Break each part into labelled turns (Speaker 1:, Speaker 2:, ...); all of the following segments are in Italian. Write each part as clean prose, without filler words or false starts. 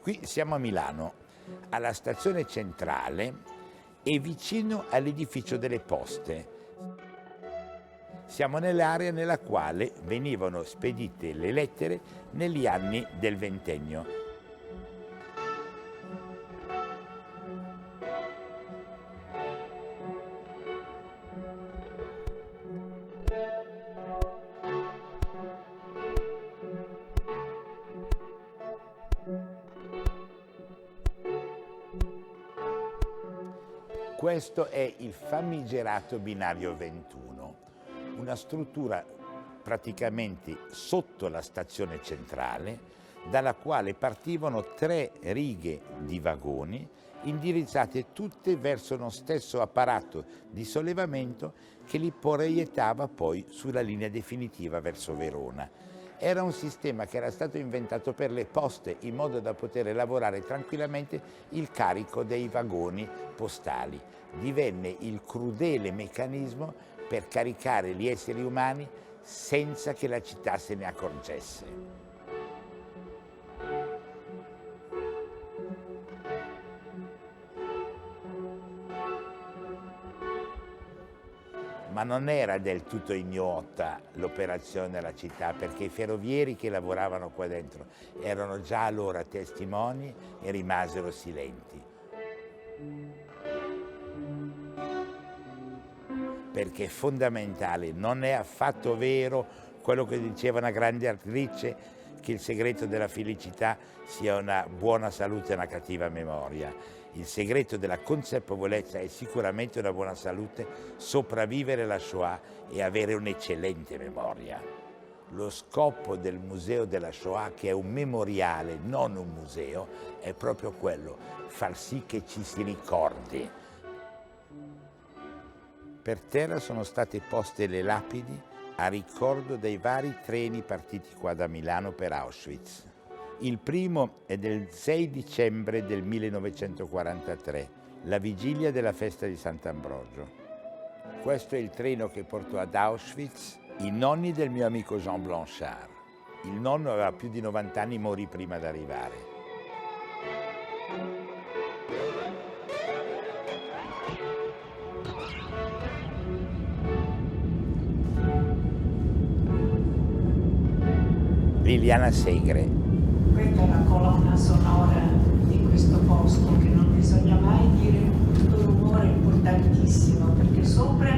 Speaker 1: Qui siamo a Milano, alla stazione centrale e vicino all'edificio delle Poste. Siamo nell'area nella quale venivano spedite le lettere negli anni del Ventennio. Questo è il famigerato binario 21, una struttura praticamente sotto la stazione centrale, dalla quale partivano 3 righe di vagoni indirizzate tutte verso uno stesso apparato di sollevamento che li proiettava poi sulla linea definitiva verso Verona. Era un sistema che era stato inventato per le poste in modo da poter lavorare tranquillamente il carico dei vagoni postali. Divenne il crudele meccanismo per caricare gli esseri umani senza che la città se ne accorgesse. Ma non era del tutto ignota l'operazione della città, perché i ferrovieri che lavoravano qua dentro erano già allora testimoni e rimasero silenti. Perché è fondamentale, non è affatto vero quello che diceva una grande attrice, che il segreto della felicità sia una buona salute e una cattiva memoria. Il segreto della consapevolezza è sicuramente una buona salute, sopravvivere la Shoah e avere un'eccellente memoria. Lo scopo del Museo della Shoah, che è un memoriale, non un museo, è proprio quello, far sì che ci si ricordi. Per terra sono state poste le lapidi a ricordo dei vari treni partiti qua da Milano per Auschwitz. Il primo è del 6 dicembre del 1943, la vigilia della festa di Sant'Ambrogio. Questo è il treno che portò ad Auschwitz i nonni del mio amico Jean Blanchard. Il nonno aveva più di 90 anni, morì prima di arrivare. Liliana Segre.
Speaker 2: Questa è la colonna sonora di questo posto, che non bisogna mai dire un rumore importantissimo, perché sopra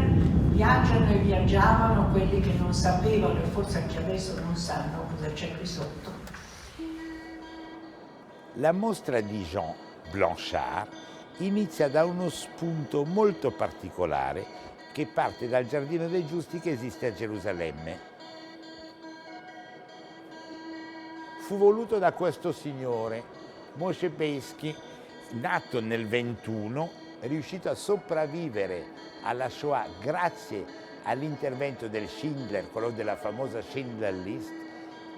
Speaker 2: viaggiano e viaggiavano quelli che non sapevano e forse anche adesso non sanno cosa c'è qui sotto.
Speaker 1: La mostra di Jean Blanchard inizia da uno spunto molto particolare che parte dal Giardino dei Giusti che esiste a Gerusalemme. Fu voluto da questo signore, Moshe Beisky, nato nel 21, riuscito a sopravvivere alla Shoah grazie all'intervento del Schindler, quello della famosa Schindler List,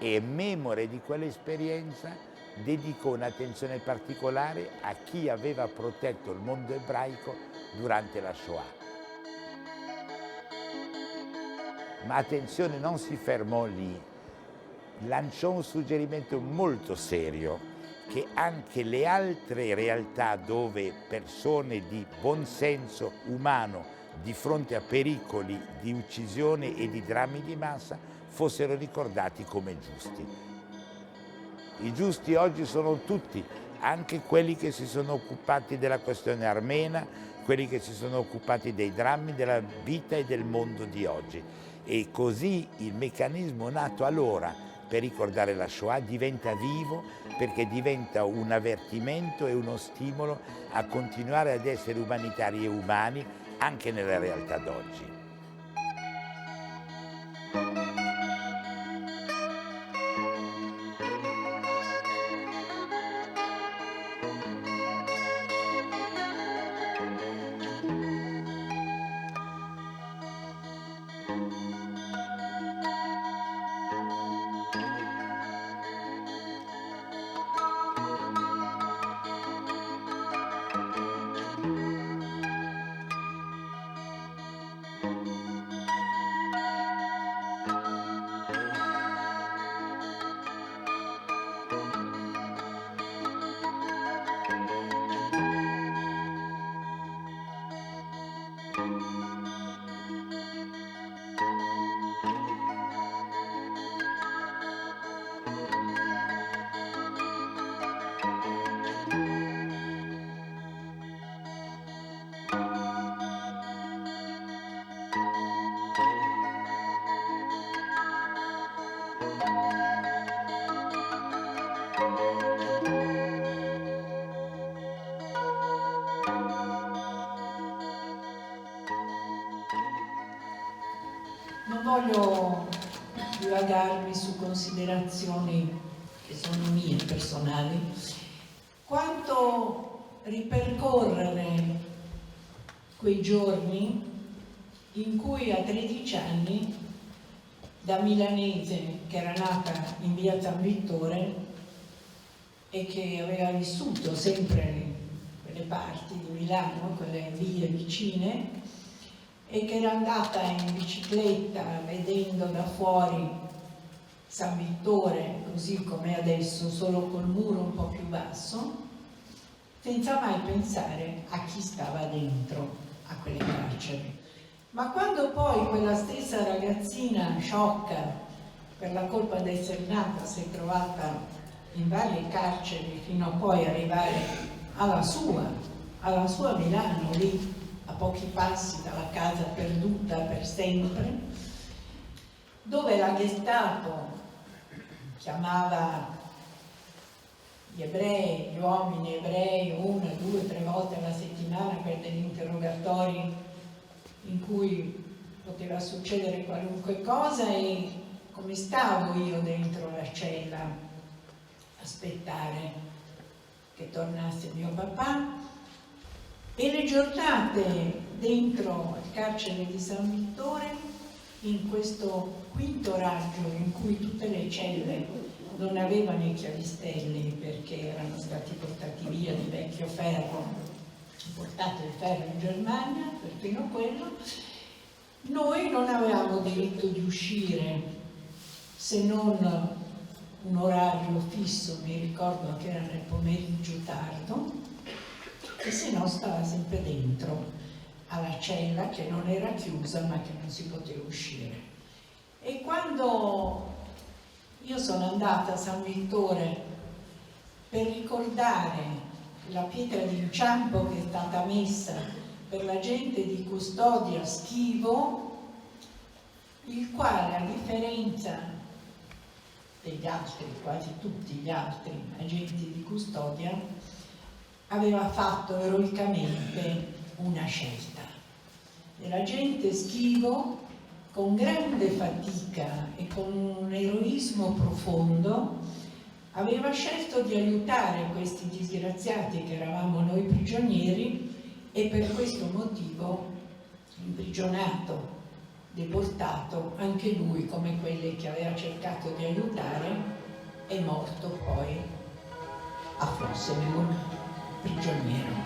Speaker 1: e memore di quell'esperienza dedicò un'attenzione particolare a chi aveva protetto il mondo ebraico durante la Shoah. Ma attenzione, non si fermò lì. Lanciò un suggerimento molto serio, che anche le altre realtà dove persone di buon senso umano di fronte a pericoli di uccisione e di drammi di massa fossero ricordati come giusti. I giusti oggi sono tutti, anche quelli che si sono occupati della questione armena, quelli che si sono occupati dei drammi della vita e del mondo di oggi. E così il meccanismo nato allora per ricordare la Shoah diventa vivo, perché diventa un avvertimento e uno stimolo a continuare ad essere umanitari e umani anche nella realtà d'oggi.
Speaker 2: voglio divagarmi su considerazioni che sono mie personali, quanto ripercorrere quei giorni in cui a 13 anni, da milanese che era nata in via San Vittore e che aveva vissuto sempre in quelle parti di Milano, quelle vie vicine, e che era andata in bicicletta vedendo da fuori San Vittore così come adesso, solo col muro un po' più basso, senza mai pensare a chi stava dentro a quelle carceri. Ma quando poi quella stessa ragazzina sciocca per la colpa di essere nata si è trovata in varie carceri fino a poi arrivare alla sua Milano, lì a pochi passi dalla casa perduta per sempre, dove la Gestapo chiamava gli ebrei, gli uomini ebrei 1, 2, 3 volte alla settimana per degli interrogatori in cui poteva succedere qualunque cosa, e come stavo io dentro la cella a aspettare che tornasse mio papà, e le giornate dentro il carcere di San Vittore, in questo quinto raggio in cui tutte le celle non avevano i chiavistelli perché erano stati portati via di vecchio ferro, portato il ferro in Germania, perfino quello, noi non avevamo diritto di uscire se non un orario fisso, mi ricordo che era nel pomeriggio tardo, e se no stava sempre dentro alla cella che non era chiusa ma che non si poteva uscire. E quando io sono andata a San Vittore per ricordare la pietra d'inciampo che è stata messa per l'agente di custodia Schivo, il quale, a differenza degli altri, quasi tutti gli altri agenti di custodia, aveva fatto eroicamente una scelta. E l'agente Schivo, con grande fatica e con un eroismo profondo, aveva scelto di aiutare questi disgraziati che eravamo noi prigionieri, e per questo motivo imprigionato, deportato anche lui come quelli che aveva cercato di aiutare, è morto poi a Flossenburg prigioniero.